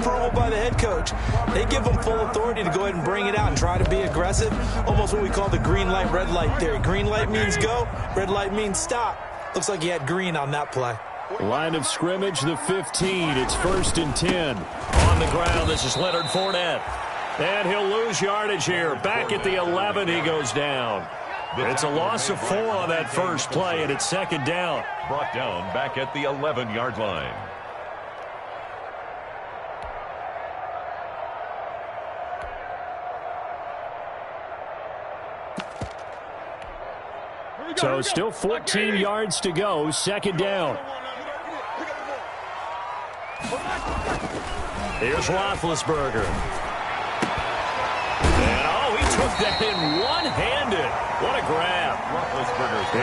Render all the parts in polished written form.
approval by the head coach. They give them full authority to go ahead and bring it out and try to be aggressive. Almost what we call the green light, red light theory. Green light means go, red light means stop. Looks like he had green on that play. Line of scrimmage, the 15. It's 1st and 10. On the ground, this is Leonard Fournette. And he'll lose yardage here. Back at the 11, he goes down. It's a loss of 4 on that first play, and it's 2nd down. Brought down back at the 11-yard line. So still 14 yards to go, 2nd down. Here's Roethlisberger. And, oh, he took that in one-handed. What a grab.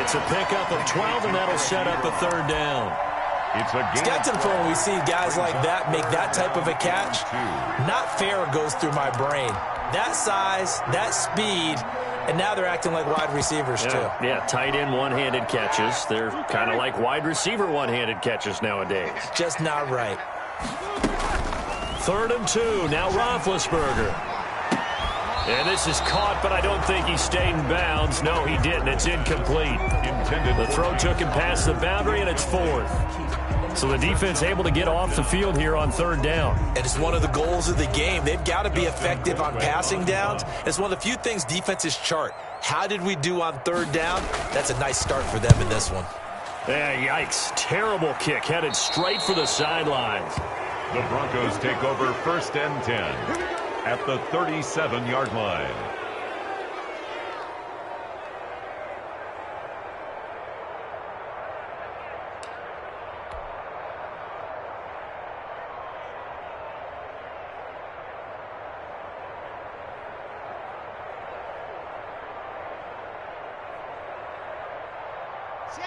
It's a pickup of 12, and that'll set up a 3rd down. It's skeleton for when we see guys like that make that type of a catch. Not fair goes through my brain. That size, that speed, and now they're acting like wide receivers, too. Yeah, tight end one-handed catches. They're kind of like wide receiver one-handed catches nowadays. Just not right. 3rd and 2. Now Roethlisberger. And this is caught, but I don't think he stayed in bounds. No, he didn't. It's incomplete. The throw took him past the boundary, and it's 4th. So the defense able to get off the field here on 3rd down. And it's one of the goals of the game. They've got to be effective on passing downs. It's one of the few things defenses chart. How did we do on 3rd down? That's a nice start for them in this one. Yeah, yikes. Terrible kick headed straight for the sidelines. The Broncos take over 1st and 10 at the 37-yard line.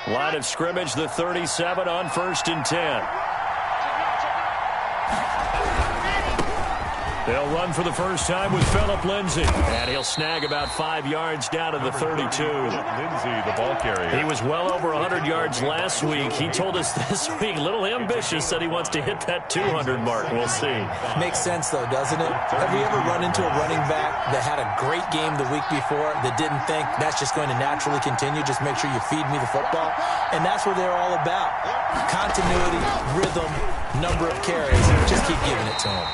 Line of scrimmage, the 37 on 1st and 10. They'll run for the first time with Phillip Lindsay. And he'll snag about 5 yards down to the 32. Lindsay, the ball carrier. He was well over 100 yards last week. He told us this week, a little ambitious, that he wants to hit that 200 mark. We'll see. Makes sense, though, doesn't it? Have you ever run into a running back that had a great game the week before that didn't think that's just going to naturally continue? Just make sure you feed me the football. And that's what they're all about. Continuity, rhythm, number of carries. Just keep giving it to them.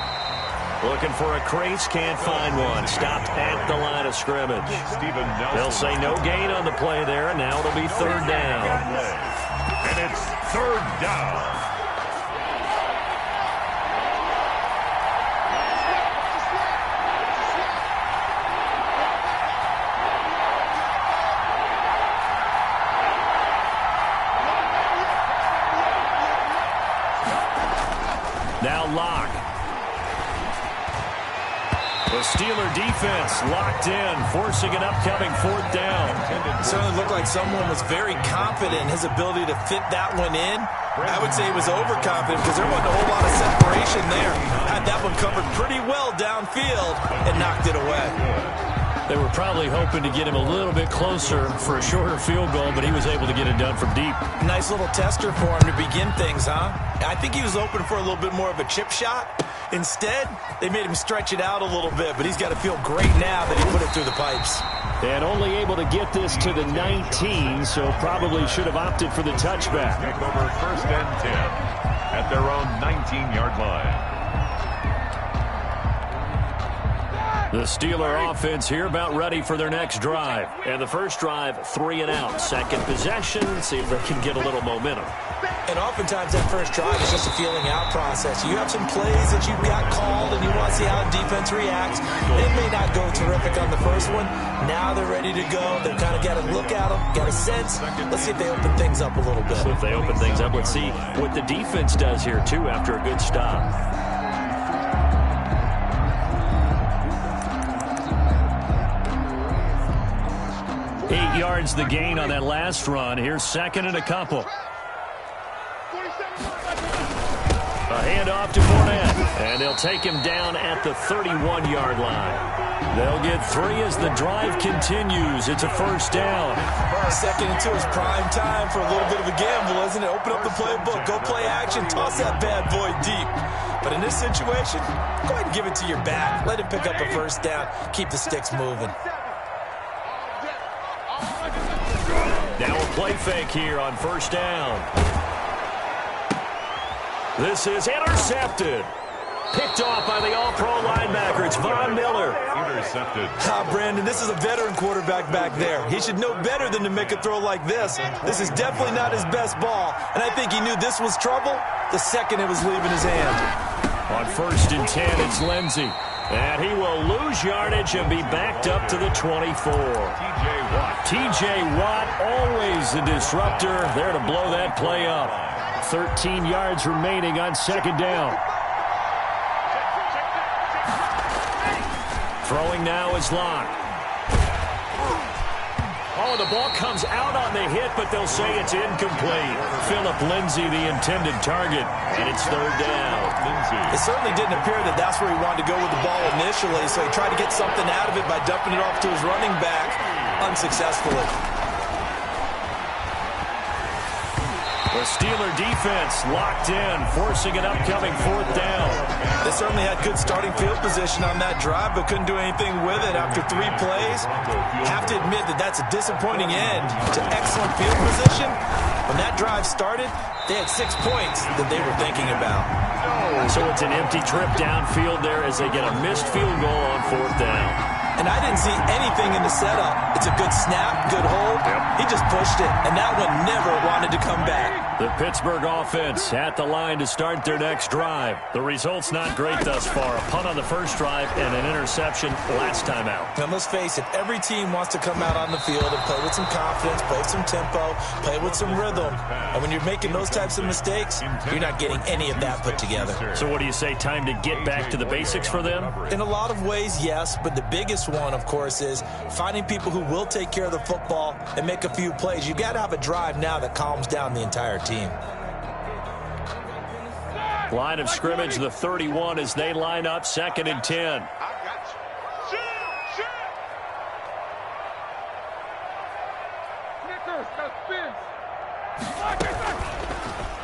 Looking for a crease, can't find one. Stopped at the line of scrimmage. They'll say no gain on the play there, and now it'll be 3rd down. And it's 3rd down. Now Locke. The Steeler defense locked in, forcing an upcoming 4th down. It certainly looked like someone was very confident in his ability to fit that one in. I would say he was overconfident because there wasn't a whole lot of separation there. Had that one covered pretty well downfield and knocked it away. They were probably hoping to get him a little bit closer for a shorter field goal, but he was able to get it done from deep. Nice little tester for him to begin things, huh? I think he was hoping for a little bit more of a chip shot. Instead, they made him stretch it out a little bit, but he's got to feel great now that he put it through the pipes. And only able to get this to the 19, so probably should have opted for the touchback. Take over 1st and 10 at their own 19-yard line. The Steeler offense here about ready for their next drive. And the first drive, 3 and out. Second possession, see if they can get a little momentum. And oftentimes that first drive is just a feeling out process. You have some plays that you've got called and you want to see how the defense reacts. It may not go terrific on the first one. Now they're ready to go. They've kind of got to look at them, got a sense. Let's see if they open things up a little bit. So if they open things up, let's see what the defense does here, too, after a good stop. Eight yards the gain on that last run. Here's 2nd and a couple. A handoff to Fournette, and they'll take him down at the 31-yard line. They'll get 3 as the drive continues. It's a 1st down. 2nd and 2 is prime time for a little bit of a gamble, isn't it? Open up the playbook, go play action, toss that bad boy deep. But in this situation, go ahead and give it to your back. Let him pick up a first down. Keep the sticks moving. Now a play fake here on first down. This is intercepted. Picked off by the all-pro linebacker. It's Von Miller. Intercepted. Brandon, this is a veteran quarterback back there. He should know better than to make a throw like this. This is definitely not his best ball, and I think he knew this was trouble the second it was leaving his hand. On first and 10, it's Lindsey. And he will lose yardage and be backed up to the 24. T.J. Watt, always a disruptor, there to blow that play up. 13 yards remaining on second down. Throwing now is Locke. Oh, the ball comes out on the hit, but they'll say it's incomplete. Philip Lindsay, the intended target, and it's third down. It certainly didn't appear that that's where he wanted to go with the ball initially, so he tried to get something out of it by dumping it off to his running back unsuccessfully. The Steeler defense locked in, forcing an upcoming fourth down. They certainly had good starting field position on that drive, but couldn't do anything with it after 3 plays. Have to admit that that's a disappointing end to excellent field position. When that drive started, they had 6 points that they were thinking about. So it's an empty trip downfield there as they get a missed field goal on fourth down. And I didn't see anything in the setup. It's a good snap, good hold. He just pushed it, and that one never wanted to come back. The Pittsburgh offense at the line to start their next drive. The result's not great thus far. A punt on the first drive and an interception last time out. Now, let's face it, every team wants to come out on the field and play with some confidence, play with some tempo, play with some rhythm. And when you're making those types of mistakes, you're not getting any of that put together. So what do you say, time to get back to the basics for them? In a lot of ways, yes, but the biggest one, of course, is finding people who will take care of the football and make a few plays. You've got to have a drive now that calms down the entire team. Line of scrimmage, the 31 as they line up, 2nd and 10.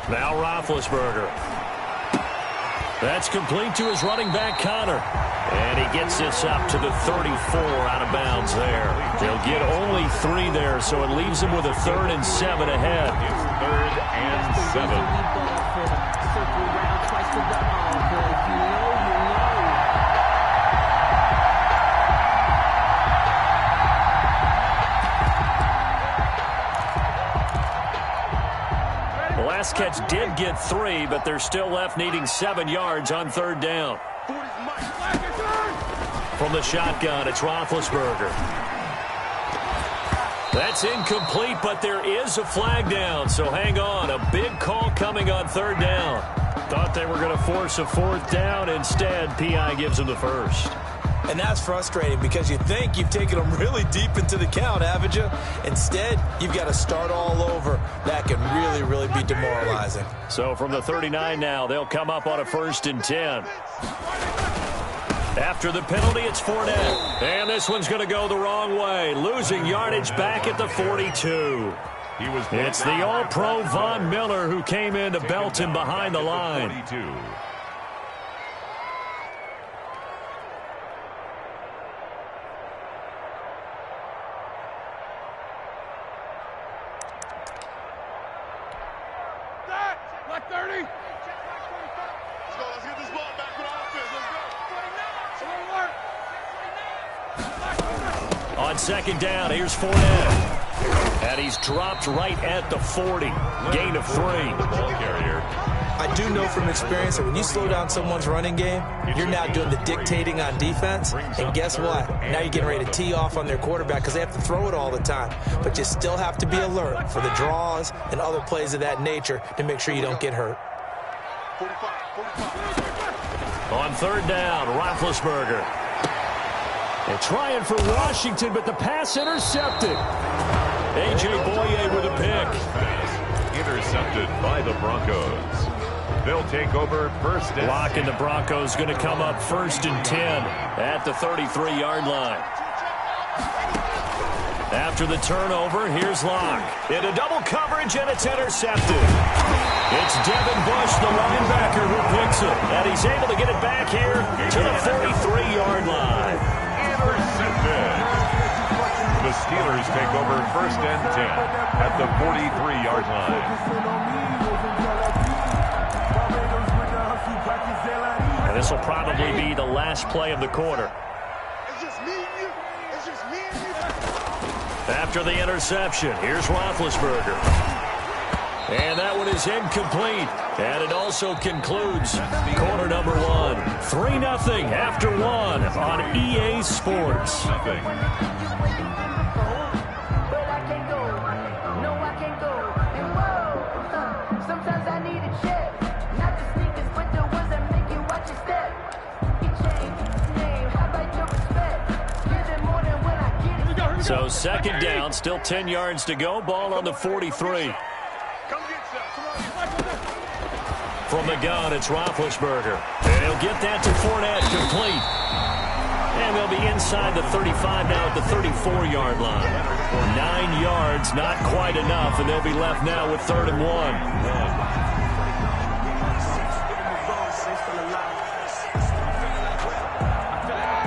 Now Roethlisberger. That's complete to his running back, Connor. And he gets this up to the 34 out of bounds there. They'll get only 3 there, so it leaves them with a 3rd and 7 ahead. 3rd and 7. The last catch did get 3, but they're still left needing 7 yards on 3rd down. From the shotgun, it's Roethlisberger. That's incomplete, but there is a flag down, so hang on. A big call coming on 3rd down. Thought they were going to force a 4th down. Instead, P.I. gives them the first. And that's frustrating because you think you've taken them really deep into the count, haven't you? Instead, you've got to start all over. That can really, really be demoralizing. So from the 39 now, they'll come up on a 1st and 10. After the penalty, it's Fournette. And this one's going to go the wrong way. Losing yardage back at the 42. It's the all-pro Von Miller who came in to belt him behind the line. Black 30. Let's get this ball back with offense. Let's go. On 2nd down, here's Fournette. And he's dropped right at the 40. Gain of 3. Ball carrier. I do know from experience that when you slow down someone's running game, you're now doing the dictating on defense. And guess what? Now you're getting ready to tee off on their quarterback because they have to throw it all the time. But you still have to be alert for the draws and other plays of that nature to make sure you don't get hurt. 45. On 3rd down, Roethlisberger. They're trying for Washington, but the pass intercepted. A.J. Boye with a pick. Intercepted by the Broncos. They'll take over 1st and Block, and the Broncos going to come up 1st and 10 at the 33-yard line. After the turnover, here's Locke. Into double coverage, and it's intercepted. It's Devin Bush, the linebacker, who picks it. And he's able to get it back here to the 43-yard line. Intercepted. The Steelers take over 1st and 10 at the 43-yard line. And this will probably be the last play of the quarter. It's just me and you. It's just me and you. After the interception, here's Roethlisberger. And that one is incomplete. And it also concludes quarter number 1. 3-0 after 1 on EA Sports. So 2nd down, still 10 yards to go. Ball on the 43. From the gun, it's Roethlisberger. And he'll get that to Fournette, complete. And they'll be inside the 35 now at the 34-yard line. 9 yards, not quite enough, and they'll be left now with 3rd and 1.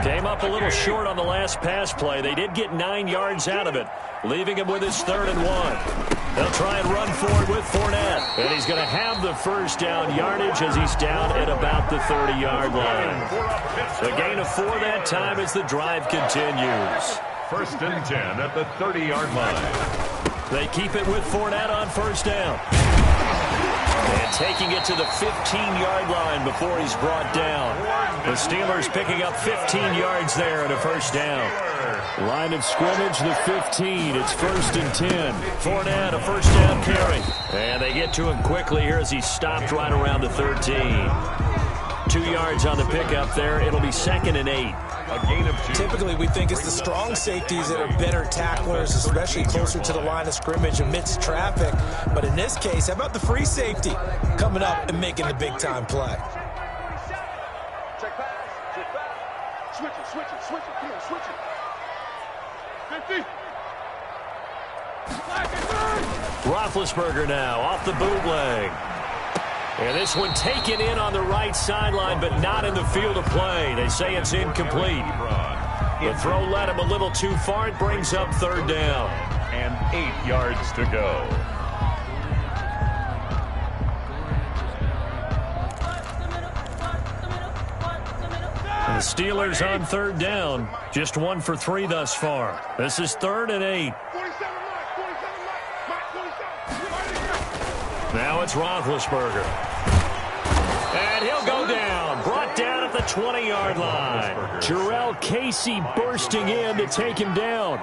Came up a little short on the last pass play. They did get 9 yards out of it, leaving him with his 3rd and 1. They'll try and run forward with Fournette. And he's going to have the 1st down yardage as he's down at about the 30-yard line. A gain of 4 that time as the drive continues. 1st and 10 at the 30-yard line. They keep it with Fournette on 1st down. And taking it to the 15-yard line before he's brought down. The Steelers picking up 15 yards there and a 1st down. Line of scrimmage, the 15. It's 1st and 10. Fournette, a 1st down carry. And they get to him quickly here as he's stopped right around the 13. 2 yards on the pickup there. It'll be 2nd and 8. A gain of 2. Typically, we think it's the strong safeties that are better tacklers, especially closer to the line of scrimmage amidst traffic. But in this case, how about the free safety coming up and making the big-time play? Check pass. Check pass. Switch it. Switch it. Switch it. Come on, switch it. 50. Roethlisberger now off the bootleg. And this one taken in on the right sideline, but not in the field of play. They say it's incomplete. The throw led him a little too far. It brings up 3rd down. And 8 yards to go. The Steelers on 3rd down. Just 1 for 3 thus far. This is 3rd and 8. 47 Now it's Roethlisberger. And he'll go down. Brought down at the 20-yard line. Jarrell Casey bursting in to take him down.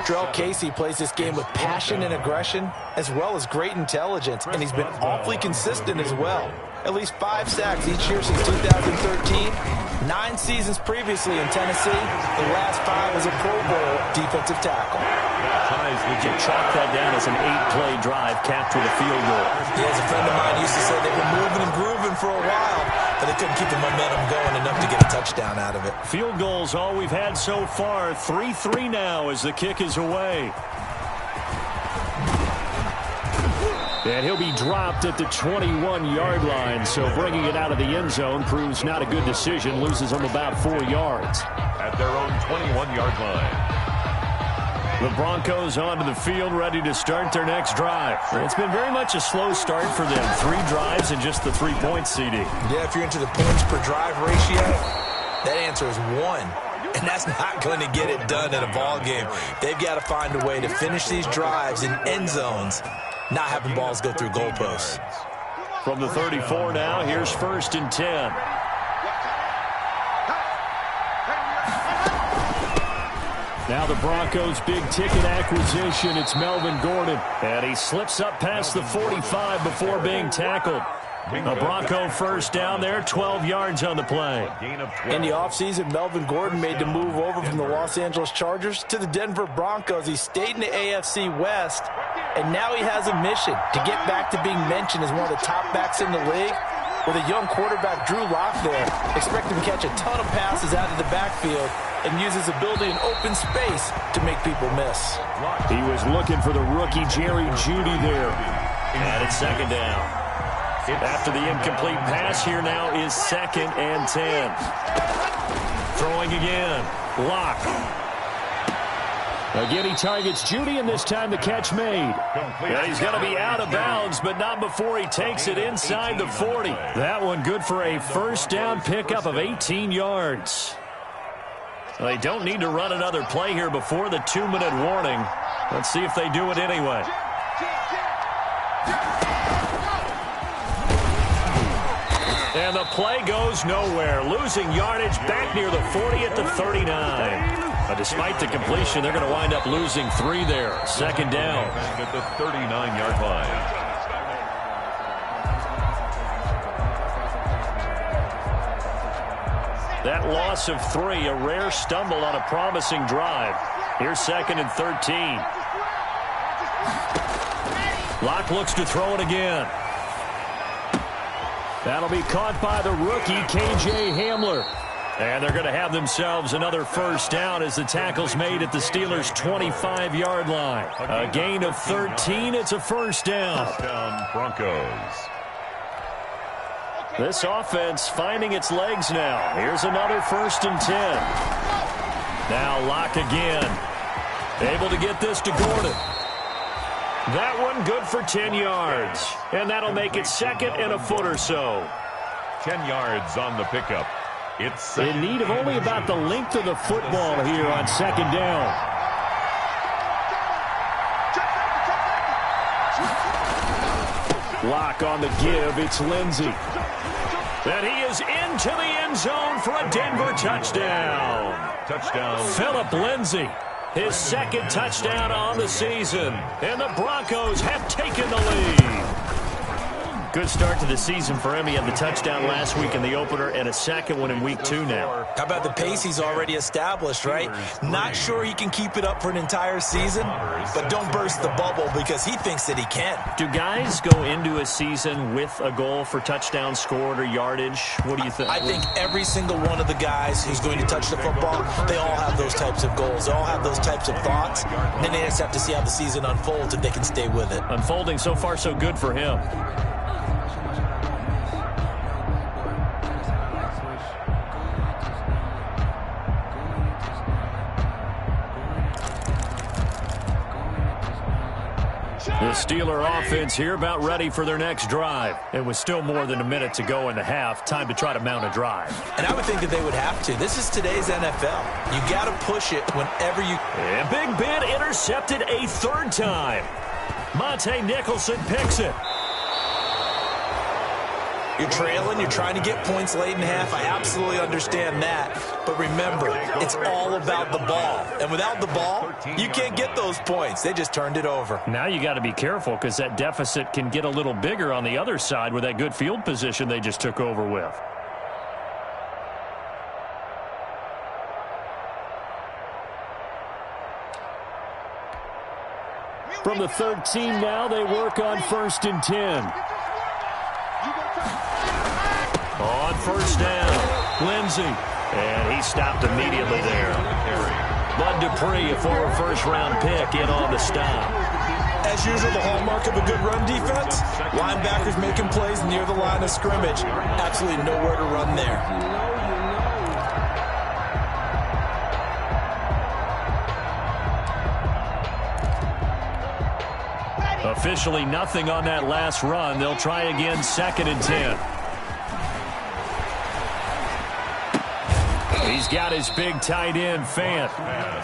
Jarrell Casey plays this game with passion and aggression, as well as great intelligence, and he's been awfully consistent as well. At least 5 sacks each year since 2013. 9 seasons previously in Tennessee. The last 5 as a Pro Bowl defensive tackle. We can chalk that down as an 8-play drive capped with a field goal. Yeah, as a friend of mine used to say, they were moving and grooving for a while, but they couldn't keep the momentum going enough to get a touchdown out of it. Field goals all we've had so far. 3-3 now as the kick is away. And he'll be dropped at the 21-yard line, so bringing it out of the end zone proves not a good decision. Loses him about 4 yards. At their own 21-yard line. The Broncos onto the field, ready to start their next drive. It's been very much a slow start for them. 3 drives and just the 3 points, CD. Yeah, if you're into the points per drive ratio, that answer is 1. And that's not going to get it done in a ball game. They've got to find a way to finish these drives in end zones, not having balls go through goalposts. From the 34 now, here's 1st and 10. Now the Broncos' big-ticket acquisition, it's Melvin Gordon. And he slips up past the 45 before being tackled. A Bronco 1st down there, 12 yards on the play. In the offseason, Melvin Gordon made the move over from the Los Angeles Chargers to the Denver Broncos. He stayed in the AFC West, and now he has a mission to get back to being mentioned as one of the top backs in the league. With a young quarterback, Drew Lock there, expect him to catch a ton of passes out of the backfield and use his ability in open space to make people miss. He was looking for the rookie Jerry Jeudy there. And it's second down. After the incomplete pass, here now is 2nd and 10. Throwing again. Lock. Again, he targets Jeudy, and this time the catch made. And he's going to be out of bounds, but not before he takes it inside the 40. That one good for a first down pickup of 18 yards. Well, they don't need to run another play here before the 2-minute warning. Let's see if they do it anyway. And the play goes nowhere, losing yardage back near the 40 at the 39. Despite the completion, they're going to wind up losing 3 there. Second down. At the 39-yard line. That loss of 3, a rare stumble on a promising drive. Here's 2nd and 13. Lock looks to throw it again. That'll be caught by the rookie, K.J. Hamler. And they're going to have themselves another first down as the tackle's made at the Steelers' 25-yard line. A gain of 13. It's a first down. Touchdown, Broncos. This offense finding its legs now. Here's another 1st and 10. Now Lock again. Able to get this to Gordon. That one good for 10 yards. And that'll make it 2nd and a foot or so. 10 yards on the pickup. It's in need of only about the length of the football here on 2nd down. Lock on the give. It's Lindsey. And he is into the end zone for a Denver touchdown. Touchdown. Philip Lindsey. His 2nd touchdown on the season. And the Broncos have taken the lead. Good start to the season for him. He had the touchdown last week in the opener and a 2nd one in week 2 now. How about the pace he's already established, right? Not sure he can keep it up for an entire season, but don't burst the bubble because he thinks that he can. Do guys go into a season with a goal for touchdown scored or yardage? What do you think? I think every single one of the guys who's going to touch the football, they all have those types of goals. They all have those types of thoughts. And then they just have to see how the season unfolds if they can stay with it. Unfolding so far so good for him. The Steeler offense here about ready for their next drive. It was still more than a minute to go in the half. Time to try to mount a drive. And I would think that they would have to. This is today's NFL. You got to push it whenever you... And Big Ben intercepted a 3rd time. Monte Nicholson picks it. You're trailing, you're trying to get points late in half. I absolutely understand that. But remember, it's all about the ball. And without the ball, you can't get those points. They just turned it over. Now you got to be careful because that deficit can get a little bigger on the other side with that good field position they just took over with. From the 13 now, they work on 1st and 10. On 1st down, Lindsey. And he stopped immediately there. Bud Dupree, a former 1st-round pick, in on the stop. As usual, the hallmark of a good run defense, linebackers making plays near the line of scrimmage. Absolutely nowhere to run there. Officially nothing on that last run. They'll try again 2nd and 10. He's got his big tight end, Fant.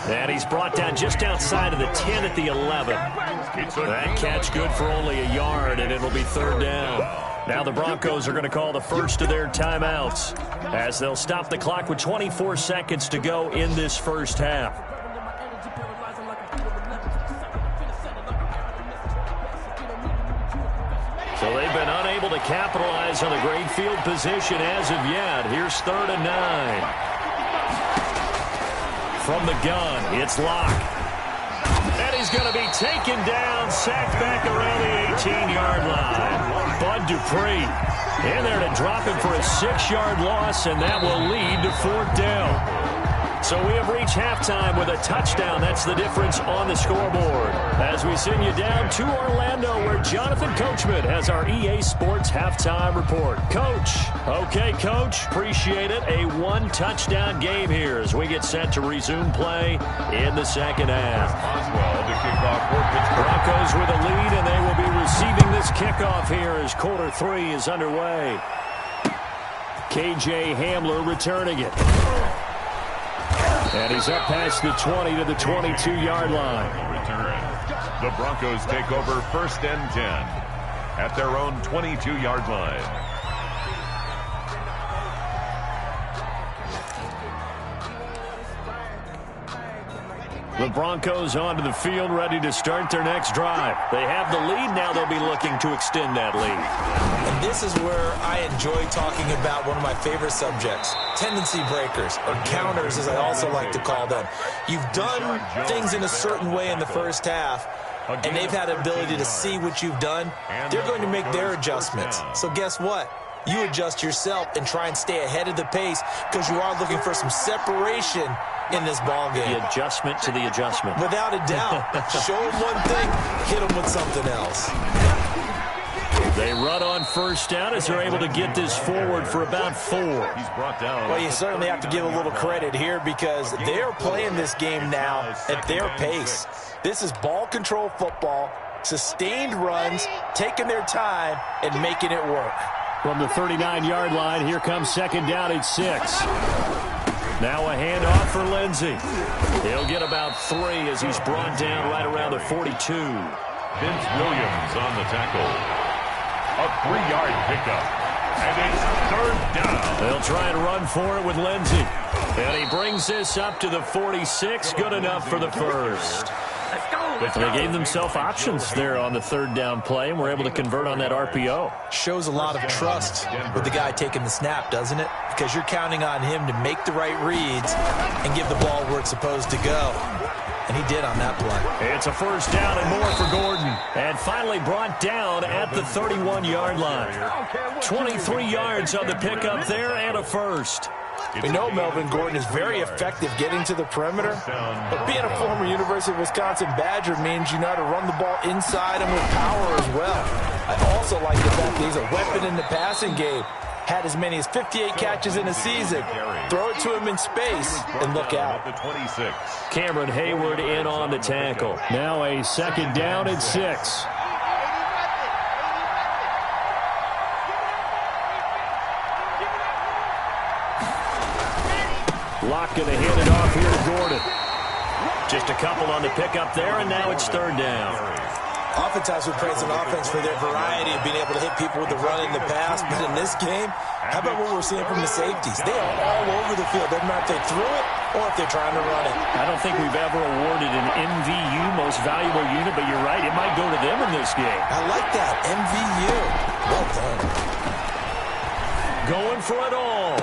And he's brought down just outside of the 10 at the 11. That catch good for only a yard, and it'll be 3rd down. Now the Broncos are going to call the first of their timeouts as they'll stop the clock with 24 seconds to go in this first half. So they've been unable to capitalize on the great field position as of yet. Here's 3rd and 9. From the gun, it's Lock. And he's going to be taken down, sacked back around the 18-yard line. Bud Dupree. And they're to drop him for a 6-yard loss, and that will lead to 4th down. So we have reached halftime with a touchdown. That's the difference on the scoreboard. As we send you down to Orlando, where Jonathan Coachman has our EA Sports halftime report. Coach. Okay, Coach. Appreciate it. A 1-touchdown game here as we get set to resume play in the second half. Oswald to kick off for Pittsburgh. Broncos with a lead, and they will be receiving this kickoff here as quarter 3 is underway. KJ Hamler returning it. And he's up past the 20 to the 22-yard line. Return. The Broncos take over 1st and 10 at their own 22-yard line. The Broncos onto the field, ready to start their next drive. They have the lead. Now they'll be looking to extend that lead. And this is where I enjoy talking about one of my favorite subjects, tendency breakers, or counters, as I also like to call them. You've done things in a certain way in the first half, and they've had the ability to see what you've done. They're going to make their adjustments. So guess what? You adjust yourself and try and stay ahead of the pace because you are looking for some separation in this ball game. The adjustment to the adjustment. Without a doubt. Show them one thing, hit them with something else. They run on 1st down as they're able to get this forward for about 4. He's brought down. Well, you certainly have to give a little credit here because they're playing this game now at their pace. This is ball control football, sustained runs, taking their time, and making it work. From the 39-yard line, here comes 2nd down at 6. Now a handoff for Lindsey. He'll get about 3 as he's brought down right around the 42. Vince Williams on the tackle. A 3-yard pickup. And it's 3rd down. They'll try and run for it with Lindsey. And he brings this up to the 46. Good enough for the first. They gave themselves options there on the 3rd down play, and were able to convert on that RPO. Shows a lot of trust with the guy taking the snap, doesn't it? Because you're counting on him to make the right reads and give the ball where it's supposed to go. And he did on that play. It's a 1st down and more for Gordon. And finally brought down at the 31-yard line. 23 yards on the pickup there and a first. We know Melvin Gordon is very effective getting to the perimeter, but being a former University of Wisconsin Badger means you know how to run the ball inside and with power as well. I also like the fact that he's a weapon in the passing game. Had as many as 58 catches in a season. Throw it to him in space and look out. Cameron Hayward in on the tackle. Now a 2nd down and 6. Locke going to hand it off here to Gordon. Just a couple on the pickup there, and now it's 3rd down. Oftentimes we praise an offense for their variety of being able to hit people with the run and the pass, but in this game, how about what we're seeing from the safeties? They are all over the field. Doesn't matter if they threw it or if they're trying to run it. I don't think we've ever awarded an MVU, most valuable unit, but you're right, it might go to them in this game. I like that, MVU. Well done. Going for it all.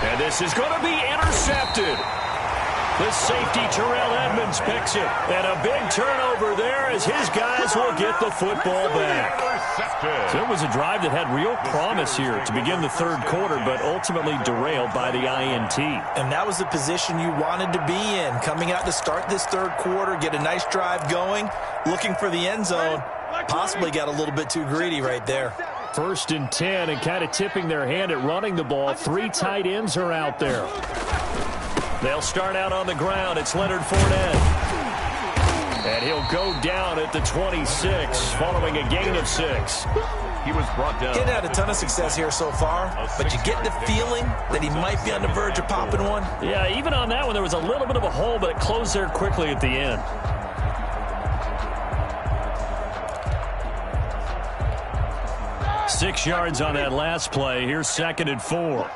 And this is going to be intercepted. The safety, Terrell Edmonds, picks it. And a big turnover there as his guys will get the football back. So it was a drive that had real promise here to begin the 3rd quarter, but ultimately derailed by the INT. And that was the position you wanted to be in. Coming out to start this 3rd quarter, get a nice drive going, looking for the end zone. Possibly got a little bit too greedy right there. 1st and 10, and kind of tipping their hand at running the ball. 3 tight ends are out there. They'll start out on the ground. It's Leonard Fournette. And he'll go down at the 26, following a gain of 6. He was brought down. Didn't have a ton of success here so far, but you get the feeling that he might be on the verge of popping one. Yeah, even on that one, there was a little bit of a hole, but it closed there quickly at the end. Six yards on that last play. Here's 2nd and 4.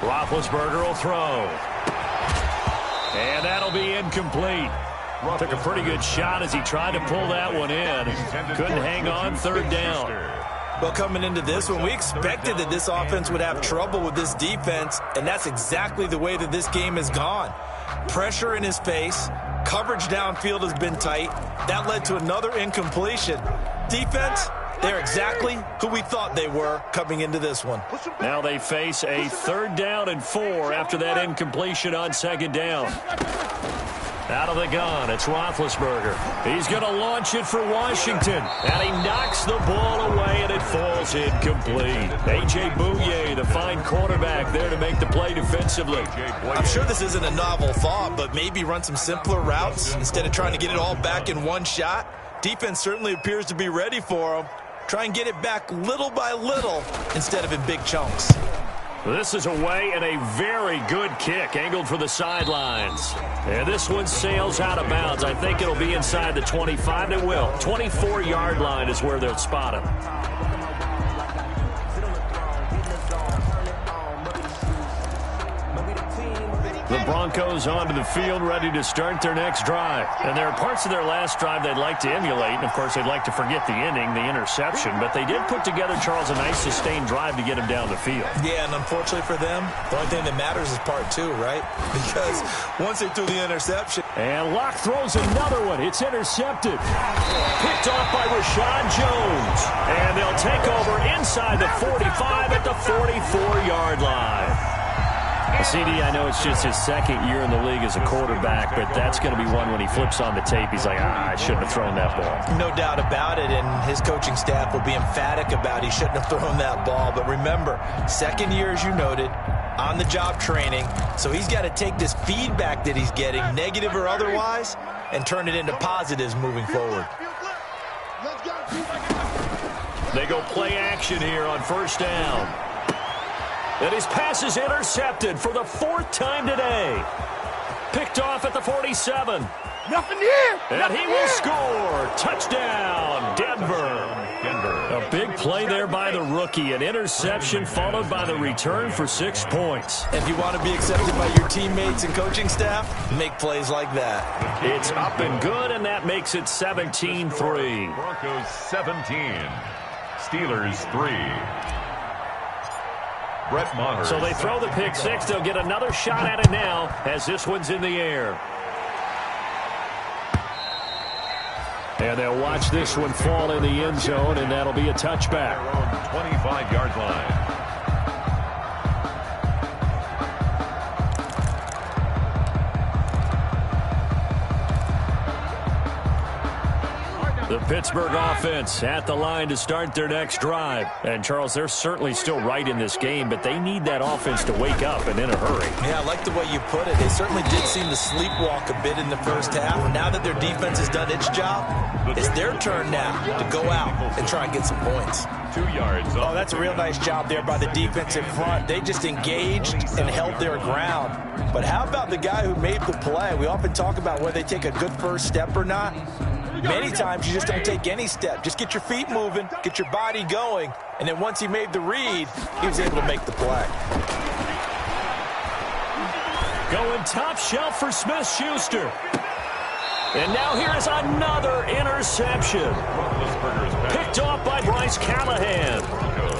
Roethlisberger will throw. And that'll be incomplete. Took a pretty good shot as he tried to pull that one in. Couldn't hang on. 3rd down. Well, coming into this one, we expected that this offense would have trouble with this defense, and that's exactly the way that this game has gone. Pressure in his face. Coverage downfield has been tight. That led to another incompletion. Defense, they're exactly who we thought they were coming into this one. Now they face a 3rd down and 4 after that incompletion on 2nd down. Out of the gun, it's Roethlisberger. He's going to launch it for Washington. And he knocks the ball away, and it falls incomplete. A.J. Bouye, the fine quarterback, there to make the play defensively. I'm sure this isn't a novel thought, but maybe run some simpler routes instead of trying to get it all back in one shot. Defense certainly appears to be ready for him. Try and get it back little by little instead of in big chunks. This is away and a very good kick angled for the sidelines. And this one sails out of bounds. I think it'll be inside the 25. It will. 24-yard line is where they'll spot him. The Broncos onto the field, ready to start their next drive. And there are parts of their last drive they'd like to emulate. And, of course, they'd like to forget the inning, the interception. But they did put together, Charles, a nice sustained drive to get him down the field. Yeah, and unfortunately for them, the only thing that matters is part 2, right? Because once they threw the interception. And Locke throws another one. It's intercepted. Picked off by Rashad Jones. And they'll take over inside the 45 at the 44-yard line. CD, I know it's just his 2nd year in the league as a quarterback, but that's going to be one when he flips on the tape. He's like, I shouldn't have thrown that ball. No doubt about it, and his coaching staff will be emphatic about he shouldn't have thrown that ball. But remember, 2nd year, as you noted, on-the-job training, so he's got to take this feedback that he's getting, negative or otherwise, and turn it into positives moving forward. They go play action here on 1st down. And his pass is intercepted for the 4th time today. Picked off at the 47. Nothing here. And he will score. Touchdown, Denver. A big play there by the rookie. An interception followed by the return for 6 points. If you want to be accepted by your teammates and coaching staff, make plays like that. It's up and good, and that makes it 17-3. Broncos 17. Steelers 3. Brett Maher. So they throw the pick 6. They'll get another shot at it now as this one's in the air. And they'll watch this one fall in the end zone, and that'll be a touchback. 25-yard line. The Pittsburgh offense at the line to start their next drive. And, Charles, they're certainly still right in this game, but they need that offense to wake up and in a hurry. Yeah, I like the way you put it. They certainly did seem to sleepwalk a bit in the first half. Now that their defense has done its job, it's their turn now to go out and try and get some points. 2 yards. Oh, that's a real nice job there by the defense in front. They just engaged and held their ground. But how about the guy who made the play? We often talk about whether they take a good first step or not. Many times you just don't take any step. Just get your feet moving, get your body going, and then once he made the read, he was able to make the play. Going top shelf for Smith-Schuster. And now here is another interception. Picked off by Bryce Callahan.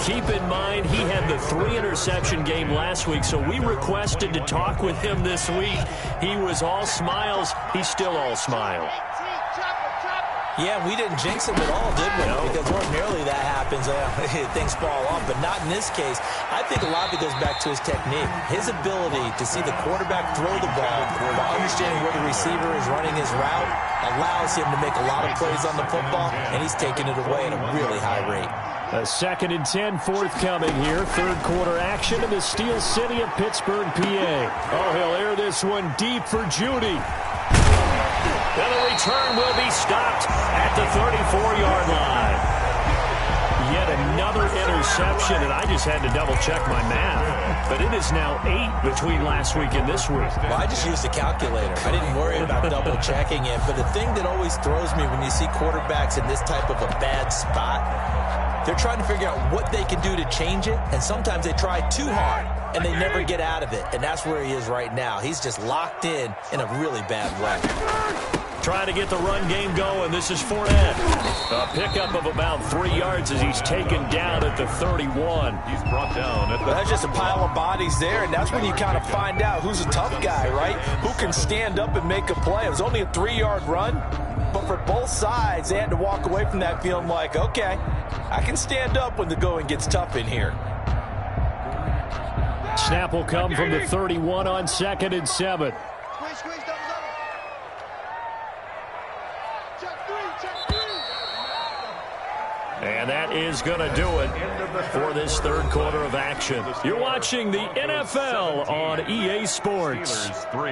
Keep in mind, he had the 3-interception game last week, so we requested to talk with him this week. He was all smiles. He's still all smile. Yeah, we didn't jinx him at all, did we? No. Because ordinarily that happens, things fall off, but not in this case. I think a lot of it goes back to his technique. His ability to see the quarterback throw the ball, while understanding where the receiver is running his route, allows him to make a lot of plays on the football, and he's taking it away at a really high rate. A 2nd and 10 forthcoming here. 3rd quarter action in the Steel City of Pittsburgh, PA. Oh, he'll air this one deep for Judy. And the return will be stopped at the 34-yard line. Yet another interception, and I just had to double-check my math. But it is now 8 between last week and this week. Well, I just used a calculator. I didn't worry about double-checking it. But the thing that always throws me when you see quarterbacks in this type of a bad spot, they're trying to figure out what they can do to change it, and sometimes they try too hard, and they never get out of it. And that's where he is right now. He's just locked in a really bad way. Trying to get the run game going. This is Fournette. A pickup of about 3 yards as he's taken down at the 31. He's brought down at the... That's just a pile of bodies there, and that's when you kind of find out who's a tough guy, right? Who can stand up and make a play. It was only a 3-yard run, but for both sides, they had to walk away from that feeling like, okay, I can stand up when the going gets tough in here. Snap will come from the 31 on 2nd and 7. And that is going to do it for this third quarter of action. You're watching the NFL on EA Sports. Steelers 3.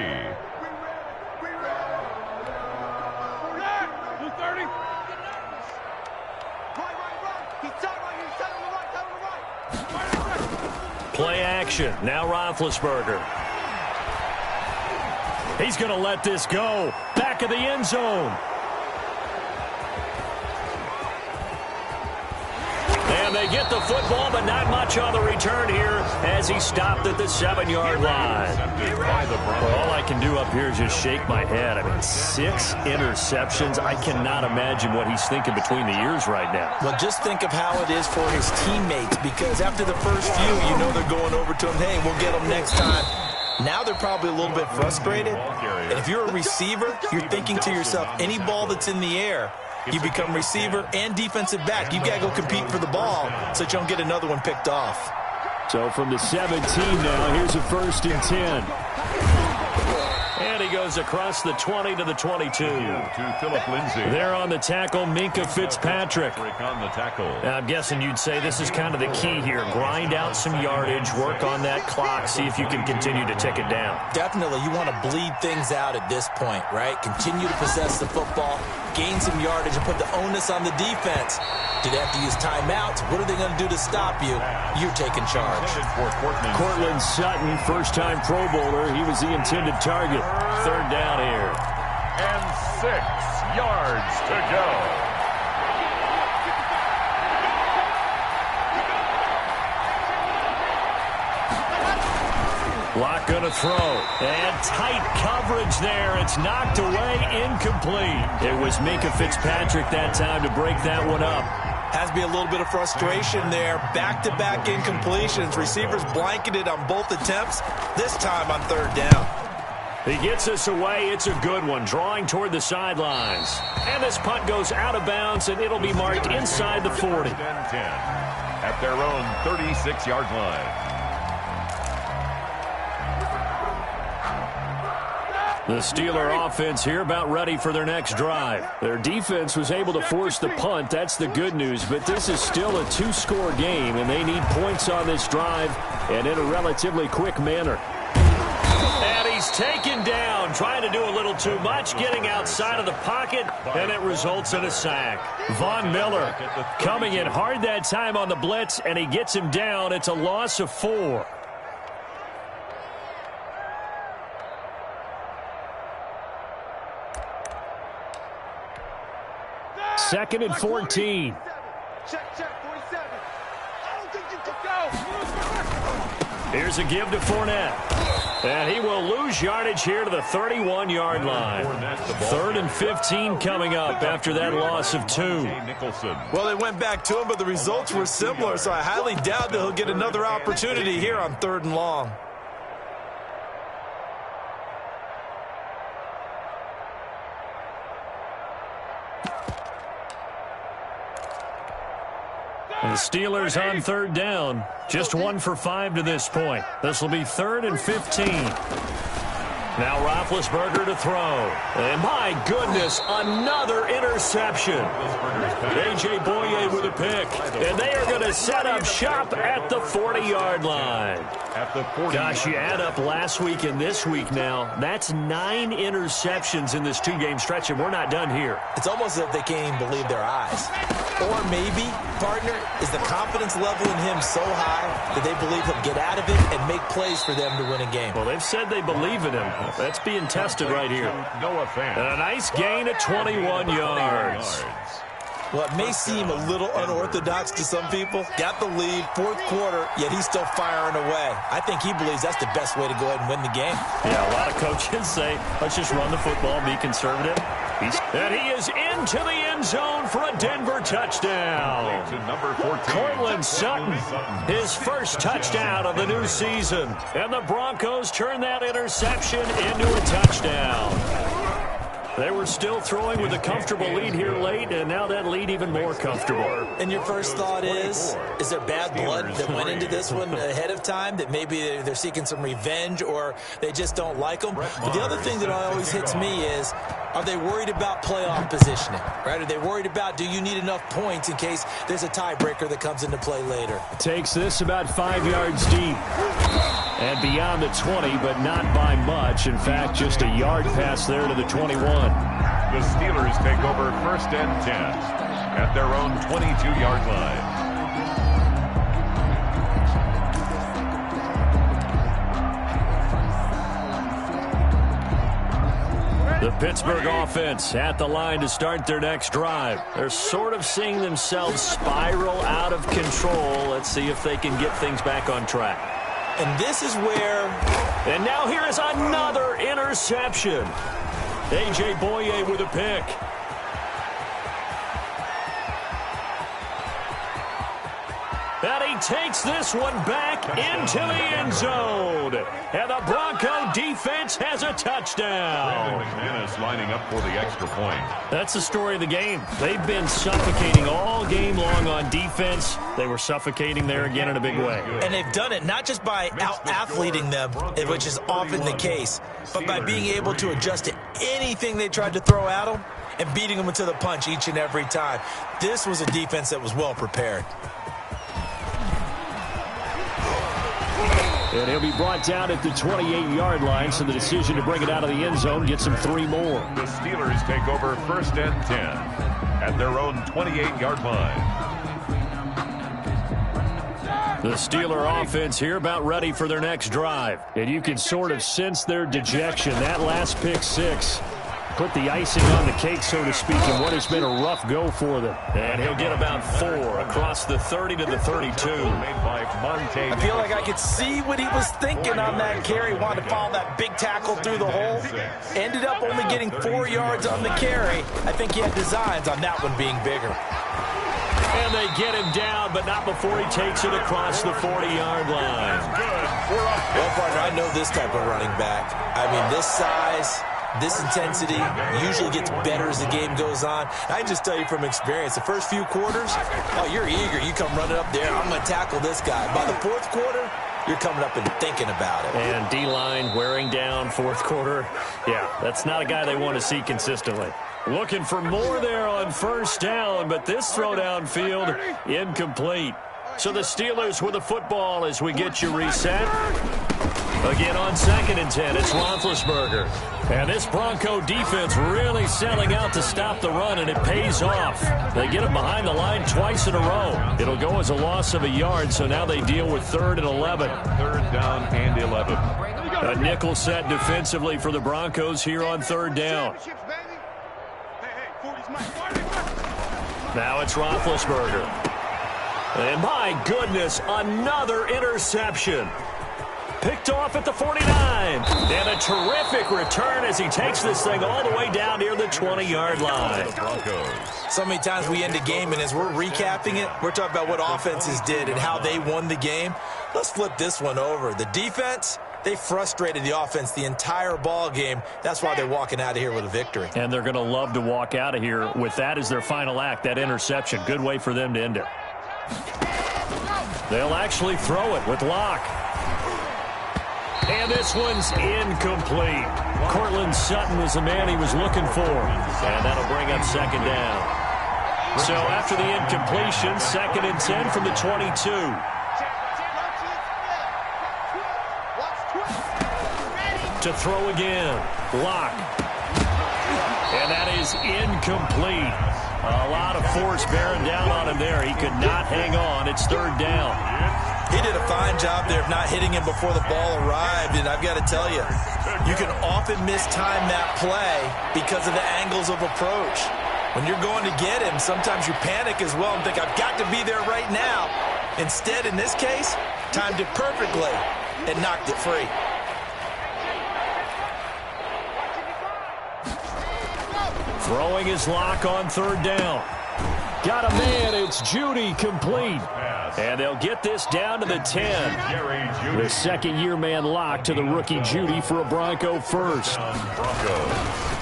Play action. Now Roethlisberger. He's going to let this go. Back of the end zone. And they get the football, but not much on the return here as he stopped at the 7-yard line. All I can do up here is just shake my head. I mean, 6 interceptions. I cannot imagine what he's thinking between the ears right now. Well, just think of how it is for his teammates, because after the first few, you know they're going over to him, hey, we'll get him next time. Now they're probably a little bit frustrated. And if you're a receiver, you're thinking to yourself, any ball that's in the air, you become receiver and defensive back. You've got to go compete for the ball so that you don't get another one picked off. So from the 17 now, here's a 1st and 10. And he goes across the 20 to the 22. To Phillip Lindsay. There on the tackle, Minkah Fitzpatrick. On the tackle. I'm guessing you'd say this is kind of the key here. Grind out some yardage, work on that clock, see if you can continue to tick it down. Definitely, you want to bleed things out at this point, right? Continue to possess the football, gain some yardage, and put the onus on the defense. Do they have to use timeouts? What are they going to do to stop you? You're taking charge. Cortland Sutton, first-time Pro Bowler. He was the intended target. 3rd down here. And 6 yards to go. Block going to throw. And tight coverage there. It's knocked away, incomplete. It was Minkah Fitzpatrick that time to break that one up. Has to be a little bit of frustration there. Back-to-back incompletions. Receivers blanketed on both attempts. This time on 3rd down. He gets us away. It's a good one. Drawing toward the sidelines. And this punt goes out of bounds, and it'll be marked inside the 40. 10 at their own 36-yard line. The Steeler offense here about ready for their next drive. Their defense was able to force the punt. That's the good news. But this is still a 2-score game, and they need points on this drive and in a relatively quick manner. And he's taken down, trying to do a little too much, getting outside of the pocket, and it results in a sack. Von Miller coming in hard that time on the blitz, and he gets him down. It's a loss of 4. Second and 14. Check, 47. I don't think you can go. Here's a give to Fournette. And he will lose yardage here to the 31-yard line. 3rd and 15 coming up after that loss of 2. Well, they went back to him, but the results were similar, so I highly doubt that he'll get another opportunity here on 3rd and long. The Steelers on 3rd down. Just 1 for 5 to this point. This will be 3rd and 15. Now Roethlisberger to throw. And my goodness, another interception. A.J. Boye with a pick. And they are going to set up shop at the 40-yard line. Gosh, you add up last week and this week now. That's 9 interceptions in this 2-game stretch, and we're not done here. It's almost as if they can't even believe their eyes. Or maybe, partner, is the confidence level in him so high that they believe he'll get out of it and make plays for them to win a game. Well, they've said they believe in him. That's being tested right here. And a nice gain of 21 yards. Well, it may seem a little unorthodox to some people. Got the lead, 4th quarter, yet he's still firing away. I think he believes that's the best way to go ahead and win the game. Yeah, a lot of coaches say, let's just run the football, be conservative. And he is into the end zone for a Denver touchdown. To number 14. Cortland Sutton, his first touchdown of the new season. And the Broncos turn that interception into a touchdown. They were still throwing with a comfortable lead here late, and now that lead even more comfortable. And your first thought is there bad blood that went into this one ahead of time, that maybe they're seeking some revenge or they just don't like them? But the other thing that always hits me is, are they worried about playoff positioning, right? Are they worried about, do you need enough points in case there's a tiebreaker that comes into play later? Takes this about 5 yards deep. And beyond the 20, but not by much. In fact, just a yard pass there to the 21. The Steelers take over 1st and 10 at their own 22-yard line. The Pittsburgh offense at the line to start their next drive. They're sort of seeing themselves spiral out of control. Let's see if they can get things back on track. And this is where... And now here is another interception. A.J. Boye with a pick. And he takes this one back into the end zone. And the Bronco defense has a touchdown. McManus lining up for the extra point. That's the story of the game. They've been suffocating all game long on defense. They were suffocating there again in a big way. And they've done it not just by out-athleting them, which is often the case, but by being able to adjust to anything they tried to throw at them and beating them to the punch each and every time. This was a defense that was well prepared. And he'll be brought down at the 28-yard line, so the decision to bring it out of the end zone gets him 3 more. The Steelers take over 1st and 10 at their own 28-yard line. The Steeler offense here about ready for their next drive. And you can sort of sense their dejection. That last pick six put the icing on the cake, so to speak, in what has been a rough go for them. And he'll get about 4 across the 30 to the 32. I feel like I could see what he was thinking on that carry. Wanted to follow that big tackle through the hole. Ended up only getting 4 yards on the carry. I think he had designs on that one being bigger. And they get him down, but not before he takes it across the 40-yard line. Well, partner, I know this type of running back. I mean, this size, this intensity usually gets better as the game goes on. I can just tell you from experience, the first few quarters, oh, you're eager. You come running up there, I'm going to tackle this guy. By the 4th quarter, you're coming up and thinking about it. And D-line wearing down 4th quarter. Yeah, that's not a guy they want to see consistently. Looking for more there on 1st down, but this throw downfield incomplete. So the Steelers with the football as we get you reset. Again on 2nd and 10, it's Roethlisberger. And this Bronco defense really selling out to stop the run, and it pays off. They get him behind the line twice in a row. It'll go as a loss of a yard, so now they deal with 3rd and 11. 3rd down and 11. A nickel set defensively for the Broncos here on 3rd down. Now it's Roethlisberger. And my goodness, another interception. Picked off at the 49. And a terrific return as he takes this thing all the way down near the 20-yard line. So many times we end a game, and as we're recapping it, we're talking about what offenses did and how they won the game. Let's flip this one over. The defense, they frustrated the offense the entire ball game. That's why they're walking out of here with a victory. And they're going to love to walk out of here with that as their final act, that interception. Good way for them to end it. They'll actually throw it with Locke. And this one's incomplete. Cortland Sutton was the man he was looking for. And that'll bring up 2nd down. So after the incompletion, 2nd and 10 from the 22. To throw again. Locke. And that is incomplete. A lot of force bearing down on him there. He could not hang on. It's 3rd down. He did a fine job there of not hitting him before the ball arrived, and I've got to tell you, you can often mistime that play because of the angles of approach. When you're going to get him, sometimes you panic as well and think, I've got to be there right now. Instead, in this case, timed it perfectly and knocked it free. Throwing his lock on third down. Got a man. It's Judy, complete. And they'll get this down to the 10. The second-year man lock to the rookie Judy for a Bronco first.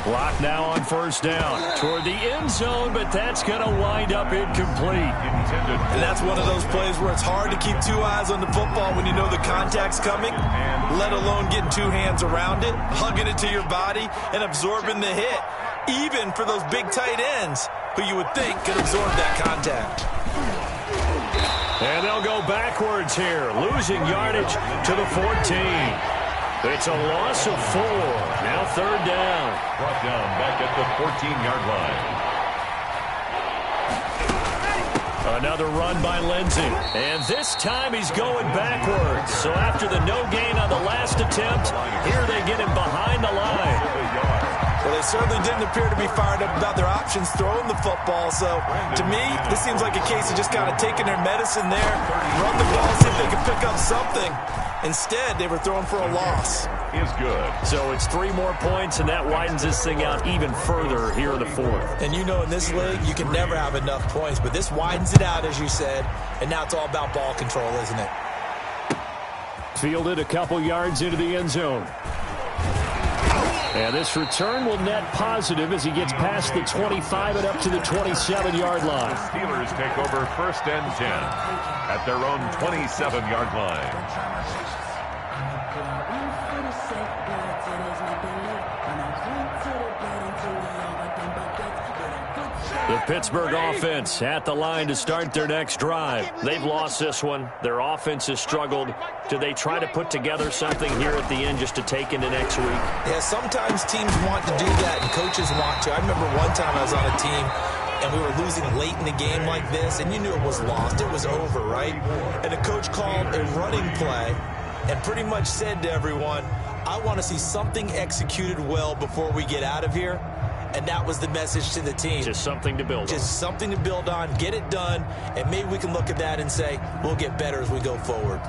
Block now on first down toward the end zone, but that's going to wind up incomplete. And that's one of those plays where it's hard to keep two eyes on the football when you know the contact's coming, let alone getting two hands around it, hugging it to your body, and absorbing the hit, even for those big tight ends who you would think could absorb that contact. And they'll go backwards here, losing yardage to the 14. It's a loss of 4. Now third down. Brought down back at the 14-yard line. Another run by Lindsey. And this time he's going backwards. So after the no gain on the last attempt, here they get him behind the line. Well, they certainly didn't appear to be fired up about their options throwing the football. So, to me, this seems like a case of just kind of taking their medicine there, run the ball, see if they can pick up something. Instead, they were throwing for a loss. Is good. So it's 3 more points, and that widens this thing out even further here in the fourth. And you know in this league, you can never have enough points, but this widens it out, as you said, and now it's all about ball control, isn't it? Fielded a couple yards into the end zone. And this return will net positive as he gets past the 25 and up to the 27-yard line. Steelers take over first and 10 at their own 27-yard line. The Pittsburgh offense at the line to start their next drive. They've lost this one. Their offense has struggled. Do they try to put together something here at the end just to take into next week? Yeah, sometimes teams want to do that and coaches want to. I remember one time I was on a team and we were losing late in the game like this, and you knew it was lost. It was over, right? And the coach called a running play and pretty much said to everyone, I want to see something executed well before we get out of here. And that was the message to the team. Just something to build on. Just something to build on, get it done, and maybe we can look at that and say, we'll get better as we go forward.